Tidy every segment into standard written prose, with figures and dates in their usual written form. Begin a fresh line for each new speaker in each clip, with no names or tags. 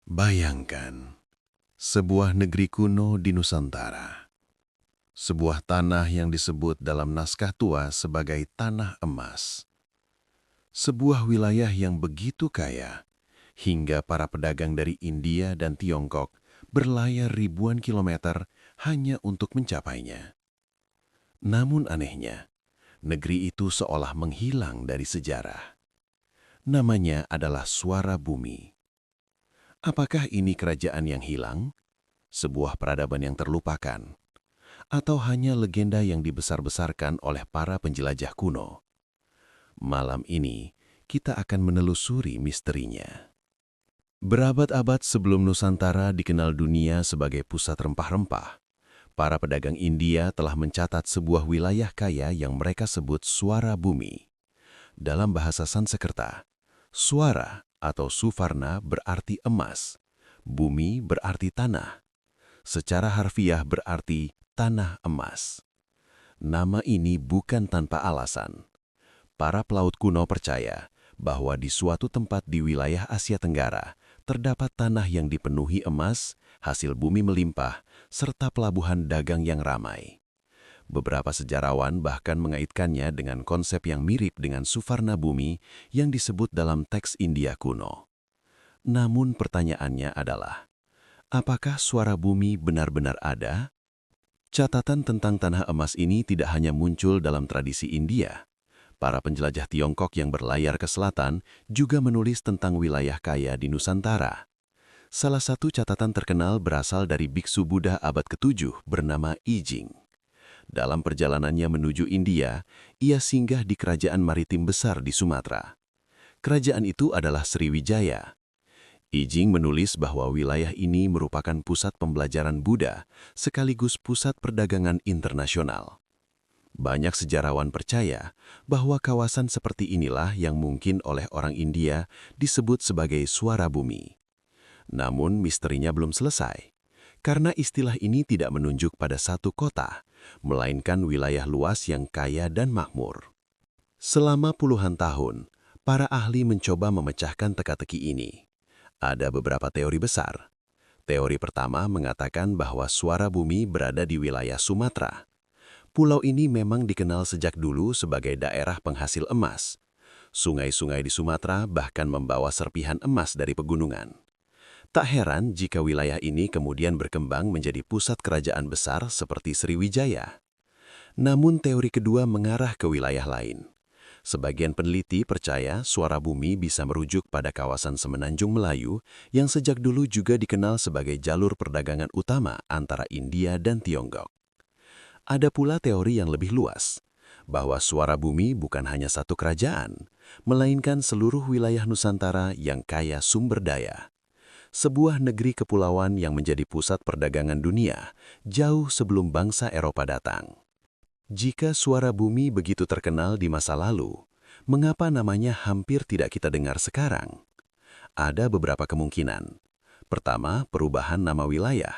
Bayangkan, sebuah negeri kuno di Nusantara. Sebuah tanah yang disebut dalam naskah tua sebagai Tanah Emas. Sebuah wilayah yang begitu kaya, hingga para pedagang dari India dan Tiongkok berlayar ribuan kilometer hanya untuk mencapainya. Namun anehnya, negeri itu seolah menghilang dari sejarah. Namanya adalah Suara Bumi. Apakah ini kerajaan yang hilang? Sebuah peradaban yang terlupakan? Atau hanya legenda yang dibesar-besarkan oleh para penjelajah kuno? Malam ini, kita akan menelusuri misterinya. Berabad-abad sebelum Nusantara dikenal dunia sebagai pusat rempah-rempah, para pedagang India telah mencatat sebuah wilayah kaya yang mereka sebut Suara Bumi. Dalam bahasa Sanskerta, suara atau suvarna berarti emas, bumi berarti tanah. Secara harfiah berarti tanah emas. Nama ini bukan tanpa alasan. Para pelaut kuno percaya bahwa di suatu tempat di wilayah Asia Tenggara terdapat tanah yang dipenuhi emas, hasil bumi melimpah, serta pelabuhan dagang yang ramai. Beberapa sejarawan bahkan mengaitkannya dengan konsep yang mirip dengan Suvarna Bumi yang disebut dalam teks India kuno. Namun pertanyaannya adalah, apakah Suara Bumi benar-benar ada? Catatan tentang tanah emas ini tidak hanya muncul dalam tradisi India. Para penjelajah Tiongkok yang berlayar ke selatan juga menulis tentang wilayah kaya di Nusantara. Salah satu catatan terkenal berasal dari biksu Buddha abad ke-7 bernama I Ching. Dalam perjalanannya menuju India, ia singgah di kerajaan maritim besar di Sumatera. Kerajaan itu adalah Sriwijaya. I Ching menulis bahwa wilayah ini merupakan pusat pembelajaran Buddha sekaligus pusat perdagangan internasional. Banyak sejarawan percaya bahwa kawasan seperti inilah yang mungkin oleh orang India disebut sebagai Suara Bumi. Namun misterinya belum selesai, karena istilah ini tidak menunjuk pada satu kota, melainkan wilayah luas yang kaya dan makmur. Selama puluhan tahun, para ahli mencoba memecahkan teka-teki ini. Ada beberapa teori besar. Teori pertama mengatakan bahwa Suara Bumi berada di wilayah Sumatera. Pulau ini memang dikenal sejak dulu sebagai daerah penghasil emas. Sungai-sungai di Sumatera bahkan membawa serpihan emas dari pegunungan. Tak heran jika wilayah ini kemudian berkembang menjadi pusat kerajaan besar seperti Sriwijaya. Namun teori kedua mengarah ke wilayah lain. Sebagian peneliti percaya Suara Bumi bisa merujuk pada kawasan Semenanjung Melayu yang sejak dulu juga dikenal sebagai jalur perdagangan utama antara India dan Tiongkok. Ada pula teori yang lebih luas, bahwa Suara Bumi bukan hanya satu kerajaan, melainkan seluruh wilayah Nusantara yang kaya sumber daya. Sebuah negeri kepulauan yang menjadi pusat perdagangan dunia, jauh sebelum bangsa Eropa datang. Jika Suara Bumi begitu terkenal di masa lalu, mengapa namanya hampir tidak kita dengar sekarang? Ada beberapa kemungkinan. Pertama, perubahan nama wilayah.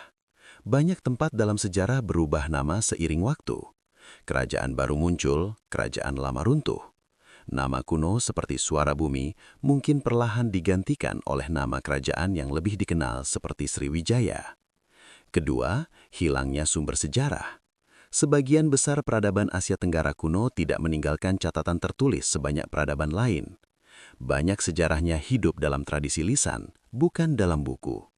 Banyak tempat dalam sejarah berubah nama seiring waktu. Kerajaan baru muncul, kerajaan lama runtuh. Nama kuno seperti Suara Bumi mungkin perlahan digantikan oleh nama kerajaan yang lebih dikenal seperti Sriwijaya. Kedua, hilangnya sumber sejarah. Sebagian besar peradaban Asia Tenggara kuno tidak meninggalkan catatan tertulis sebanyak peradaban lain. Banyak sejarahnya hidup dalam tradisi lisan, bukan dalam buku.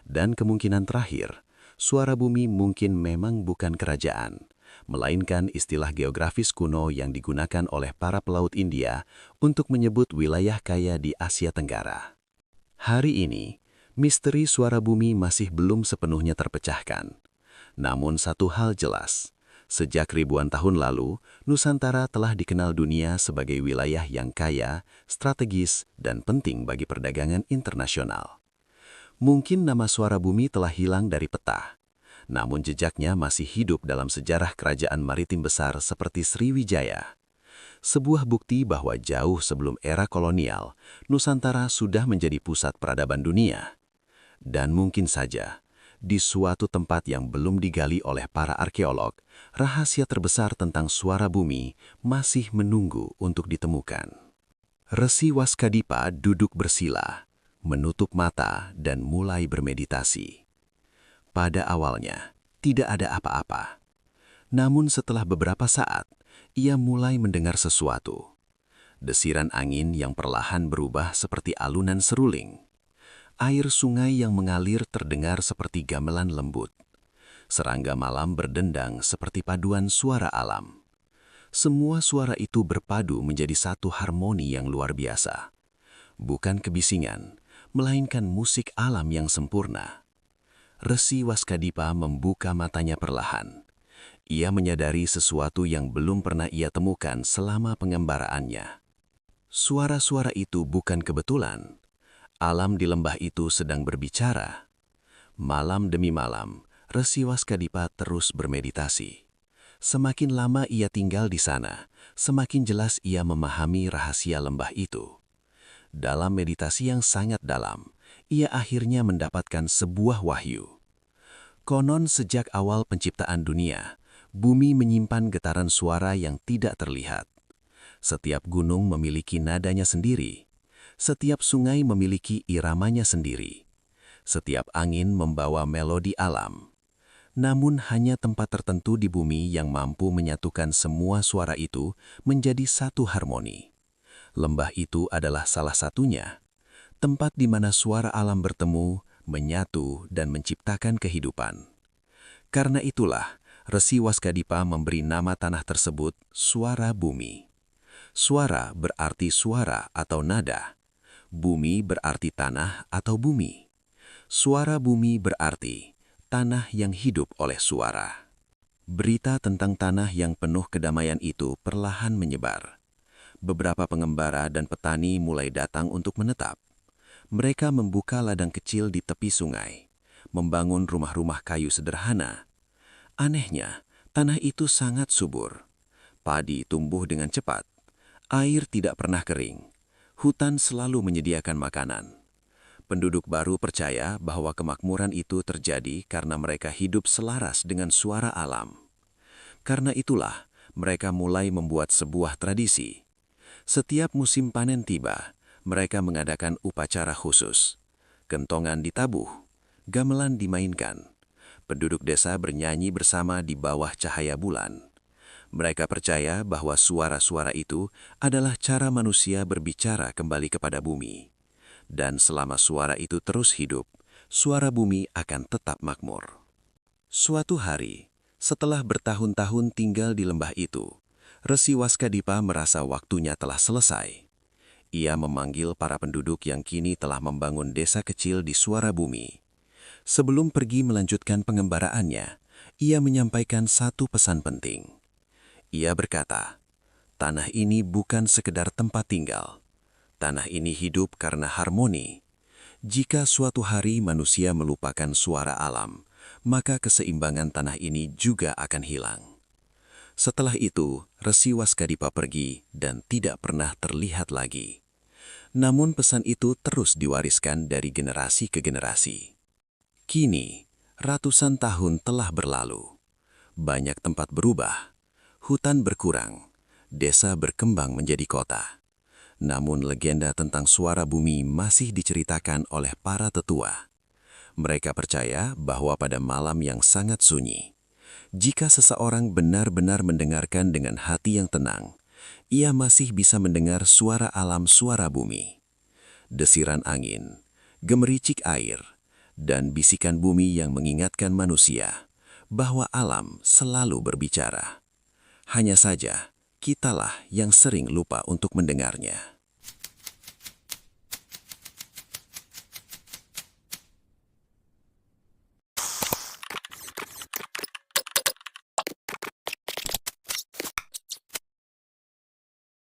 Dan kemungkinan terakhir, Suara Bumi mungkin memang bukan kerajaan, melainkan istilah geografis kuno yang digunakan oleh para pelaut India untuk menyebut wilayah kaya di Asia Tenggara. Hari ini, misteri Suara Bumi masih belum sepenuhnya terpecahkan. Namun satu hal jelas, sejak ribuan tahun lalu, Nusantara telah dikenal dunia sebagai wilayah yang kaya, strategis, dan penting bagi perdagangan internasional. Mungkin nama Suara Bumi telah hilang dari peta, namun jejaknya masih hidup dalam sejarah kerajaan maritim besar seperti Sriwijaya. Sebuah bukti bahwa jauh sebelum era kolonial, Nusantara sudah menjadi pusat peradaban dunia. Dan mungkin saja, di suatu tempat yang belum digali oleh para arkeolog, rahasia terbesar tentang Suara Bumi masih menunggu untuk ditemukan. Resi Waskadipa duduk bersila.
menutup mata dan mulai bermeditasi. Pada awalnya, tidak ada apa-apa. Namun setelah beberapa saat, ia mulai mendengar sesuatu. Desiran angin yang perlahan berubah seperti alunan seruling. Air sungai yang mengalir terdengar seperti gamelan lembut. Serangga malam berdendang seperti paduan suara alam. Semua suara itu berpadu menjadi satu harmoni yang luar biasa. Bukan kebisingan, melainkan musik alam yang sempurna. Resi Waskadipa membuka matanya perlahan. Ia menyadari sesuatu yang belum pernah ia temukan selama pengembaraannya. Suara-suara itu bukan kebetulan. Alam di lembah itu sedang berbicara. Malam demi malam, Resi Waskadipa terus bermeditasi. Semakin lama ia tinggal di sana, semakin jelas ia memahami rahasia lembah itu. Dalam meditasi yang sangat dalam, ia akhirnya mendapatkan sebuah wahyu. Konon sejak awal penciptaan dunia, bumi menyimpan getaran suara yang tidak terlihat. Setiap gunung memiliki nadanya sendiri. Setiap sungai memiliki iramanya sendiri. Setiap angin membawa melodi alam. Namun hanya tempat tertentu di bumi yang mampu menyatukan semua suara itu menjadi satu harmoni. Lembah itu adalah salah satunya. Tempat di mana suara alam bertemu, menyatu, dan menciptakan kehidupan. Karena itulah, Resi Waskadipa memberi nama tanah tersebut Suara Bumi. Suara berarti suara atau nada. Bumi berarti tanah atau bumi. Suara bumi berarti tanah yang hidup oleh suara. Berita tentang tanah yang penuh kedamaian itu perlahan menyebar. Beberapa pengembara dan petani mulai datang untuk menetap. Mereka membuka ladang kecil di tepi sungai, membangun rumah-rumah kayu sederhana. Anehnya, tanah itu sangat subur. Padi tumbuh dengan cepat. Air tidak pernah kering. Hutan selalu menyediakan makanan. Penduduk baru percaya bahwa kemakmuran itu terjadi karena mereka hidup selaras dengan suara alam. Karena itulah, mereka mulai membuat sebuah tradisi. Setiap musim panen tiba, mereka mengadakan upacara khusus. Kentongan ditabuh, gamelan dimainkan. Penduduk desa bernyanyi bersama di bawah cahaya bulan. Mereka percaya bahwa suara-suara itu adalah cara manusia berbicara kembali kepada bumi. Dan selama suara itu terus hidup, suara bumi akan tetap makmur. Suatu hari, setelah bertahun-tahun tinggal di lembah itu, Resi Waskadipa merasa waktunya telah selesai. Ia memanggil para penduduk yang kini telah membangun desa kecil di Suara Bumi. Sebelum pergi melanjutkan pengembaraannya, ia menyampaikan satu pesan penting. Ia berkata, tanah ini bukan sekedar tempat tinggal. Tanah ini hidup karena harmoni. Jika suatu hari manusia melupakan suara alam, maka keseimbangan tanah ini juga akan hilang. Setelah itu, Resi Waskadipa pergi dan tidak pernah terlihat lagi. Namun pesan itu terus diwariskan dari generasi ke generasi. Kini, ratusan tahun telah berlalu. Banyak tempat berubah. Hutan berkurang, desa berkembang menjadi kota. Namun legenda tentang Suara Bumi masih diceritakan oleh para tetua. Mereka percaya bahwa pada malam yang sangat sunyi, jika seseorang benar-benar mendengarkan dengan hati yang tenang, ia masih bisa mendengar suara alam Suara Bumi. Desiran angin, gemericik air, dan bisikan bumi yang mengingatkan manusia bahwa alam selalu berbicara. Hanya saja, kitalah yang sering lupa untuk mendengarnya.